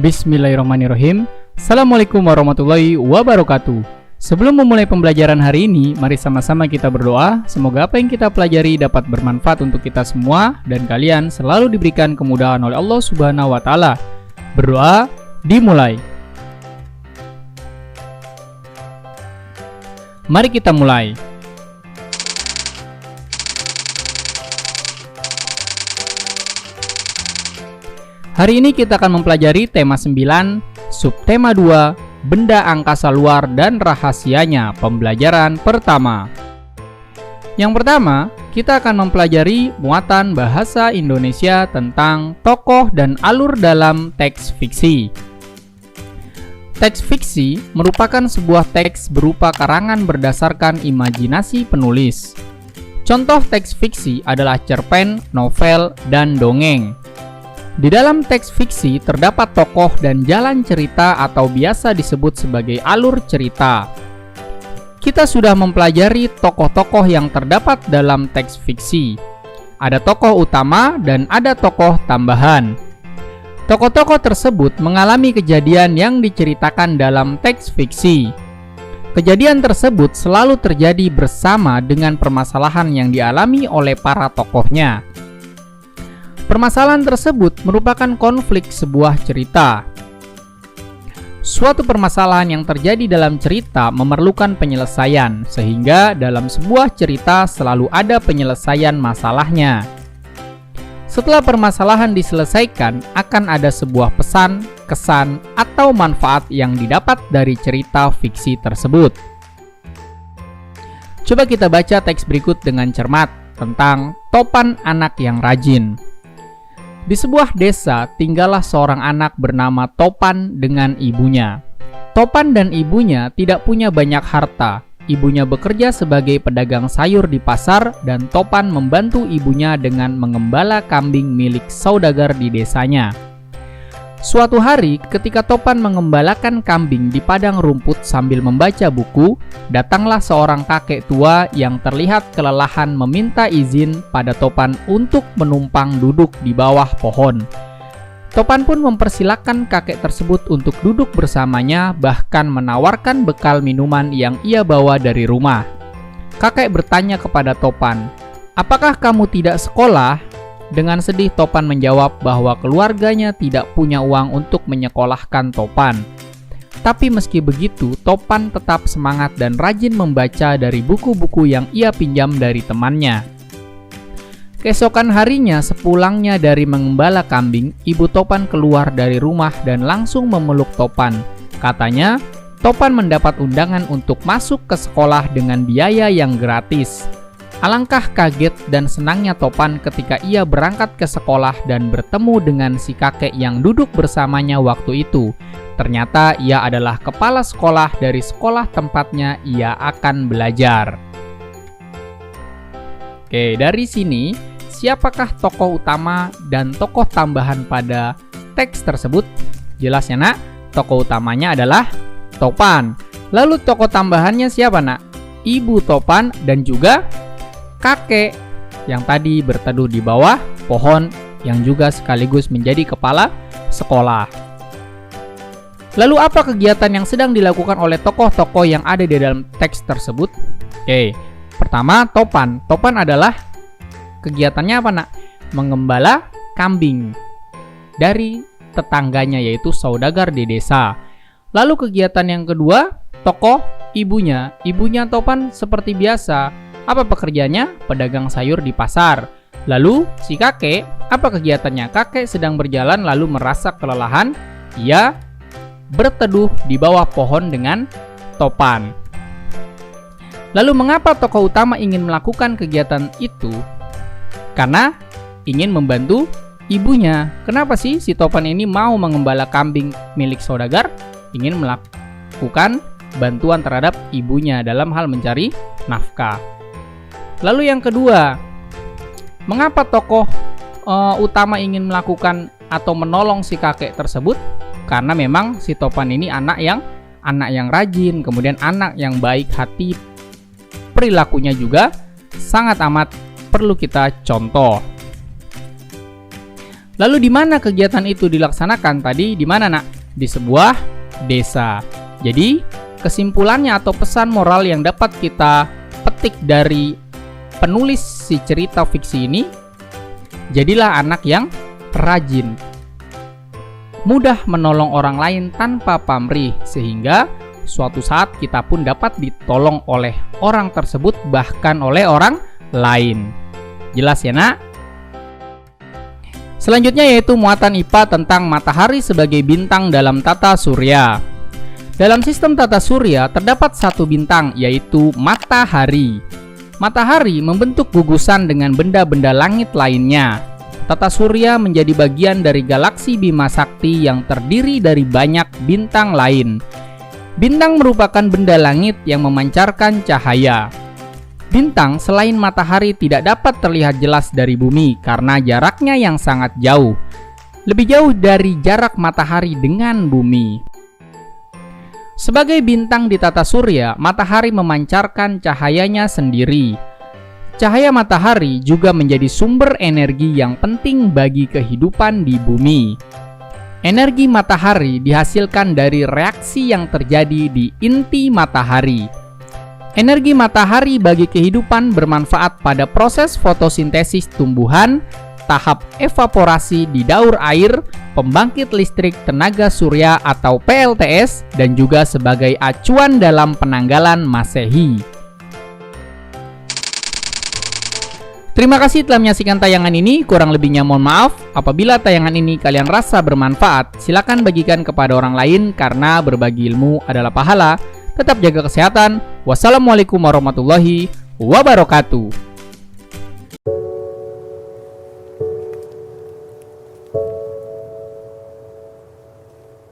Bismillahirrahmanirrahim. Assalamualaikum warahmatullahi wabarakatuh. Sebelum memulai pembelajaran hari ini, mari sama-sama kita berdoa. Semoga apa yang kita pelajari dapat bermanfaat untuk kita semua dan kalian selalu diberikan kemudahan oleh Allah Subhanahu wa Ta'ala. Berdoa dimulai. Mari kita mulai. Hari ini kita akan mempelajari tema 9, subtema 2, benda angkasa luar dan rahasianya, pembelajaran pertama. Yang pertama, kita akan mempelajari muatan bahasa Indonesia tentang tokoh dan alur dalam teks fiksi. Teks fiksi merupakan sebuah teks berupa karangan berdasarkan imajinasi penulis. Contoh teks fiksi adalah cerpen, novel, dan dongeng. Di dalam teks fiksi terdapat tokoh dan jalan cerita atau biasa disebut sebagai alur cerita. Kita sudah mempelajari tokoh-tokoh yang terdapat dalam teks fiksi. Ada tokoh utama dan ada tokoh tambahan. Tokoh-tokoh tersebut mengalami kejadian yang diceritakan dalam teks fiksi. Kejadian tersebut selalu terjadi bersama dengan permasalahan yang dialami oleh para tokohnya. Permasalahan tersebut merupakan konflik sebuah cerita. Suatu permasalahan yang terjadi dalam cerita memerlukan penyelesaian, sehingga dalam sebuah cerita selalu ada penyelesaian masalahnya. Setelah permasalahan diselesaikan, akan ada sebuah pesan, kesan, atau manfaat yang didapat dari cerita fiksi tersebut. Coba kita baca teks berikut dengan cermat tentang Topan Anak yang Rajin. Di sebuah desa tinggallah seorang anak bernama Topan dengan ibunya. Topan dan ibunya tidak punya banyak harta. Ibunya bekerja sebagai pedagang sayur di pasar dan Topan membantu ibunya dengan mengembala kambing milik saudagar di desanya. Suatu hari, ketika Topan mengembalakan kambing di padang rumput sambil membaca buku, datanglah seorang kakek tua yang terlihat kelelahan meminta izin pada Topan untuk menumpang duduk di bawah pohon. Topan pun mempersilahkan kakek tersebut untuk duduk bersamanya, bahkan menawarkan bekal minuman yang ia bawa dari rumah. Kakek bertanya kepada Topan, "Apakah kamu tidak sekolah?" Dengan sedih Topan menjawab bahwa keluarganya tidak punya uang untuk menyekolahkan Topan. Tapi meski begitu, Topan tetap semangat dan rajin membaca dari buku-buku yang ia pinjam dari temannya. Keesokan harinya, sepulangnya dari mengembala kambing, ibu Topan keluar dari rumah dan langsung memeluk Topan. Katanya, Topan mendapat undangan untuk masuk ke sekolah dengan biaya yang gratis. Alangkah kaget dan senangnya Topan ketika ia berangkat ke sekolah dan bertemu dengan si kakek yang duduk bersamanya waktu itu. Ternyata ia adalah kepala sekolah dari sekolah tempatnya ia akan belajar. Oke, dari sini, siapakah tokoh utama dan tokoh tambahan pada teks tersebut? Jelas ya nak, tokoh utamanya adalah Topan. Lalu tokoh tambahannya siapa nak? Ibu Topan dan juga kakek yang tadi berteduh di bawah pohon yang juga sekaligus menjadi kepala sekolah. Lalu apa kegiatan yang sedang dilakukan oleh tokoh-tokoh yang ada di dalam teks tersebut? Oke, pertama Topan. Topan adalah kegiatannya apa nak? Mengembala kambing dari tetangganya yaitu saudagar di desa. Lalu kegiatan yang kedua, tokoh ibunya. Ibunya Topan seperti biasa. Apa pekerjaannya? Pedagang sayur di pasar. Lalu si kakek, apa kegiatannya? Kakek sedang berjalan lalu merasa kelelahan. Ia berteduh di bawah pohon dengan Topan. Lalu mengapa tokoh utama ingin melakukan kegiatan itu? Karena ingin membantu ibunya. Kenapa sih si Topan ini mau mengembala kambing milik saudagar? Ingin melakukan bantuan terhadap ibunya dalam hal mencari nafkah. Lalu yang kedua, mengapa tokoh utama ingin melakukan atau menolong si kakek tersebut? Karena memang si Topan ini anak yang rajin, kemudian anak yang baik hati, perilakunya juga sangat amat perlu kita contoh. Lalu di mana kegiatan itu dilaksanakan tadi? Di mana, Nak? Di sebuah desa. Jadi, kesimpulannya atau pesan moral yang dapat kita petik dari penulis si cerita fiksi ini, jadilah anak yang rajin, mudah menolong orang lain tanpa pamrih, sehingga suatu saat kita pun dapat ditolong oleh orang tersebut, bahkan oleh orang lain. Jelas ya, Nak? Selanjutnya yaitu muatan IPA tentang matahari sebagai bintang dalam tata surya. Dalam sistem tata surya terdapat satu bintang, yaitu matahari. Matahari membentuk gugusan dengan benda-benda langit lainnya. Tata surya menjadi bagian dari galaksi Bima Sakti yang terdiri dari banyak bintang lain. Bintang merupakan benda langit yang memancarkan cahaya. Bintang selain matahari tidak dapat terlihat jelas dari bumi karena jaraknya yang sangat jauh. Lebih jauh dari jarak matahari dengan bumi. Sebagai bintang di tata surya, matahari memancarkan cahayanya sendiri. Cahaya matahari juga menjadi sumber energi yang penting bagi kehidupan di bumi. Energi matahari dihasilkan dari reaksi yang terjadi di inti matahari. Energi matahari bagi kehidupan bermanfaat pada proses fotosintesis tumbuhan, tahap evaporasi di daur air, pembangkit listrik tenaga surya atau PLTS, dan juga sebagai acuan dalam penanggalan Masehi. Terima kasih telah menyaksikan tayangan ini, kurang lebihnya mohon maaf. Apabila tayangan ini kalian rasa bermanfaat, silakan bagikan kepada orang lain karena berbagi ilmu adalah pahala. Tetap jaga kesehatan. Wassalamualaikum warahmatullahi wabarakatuh.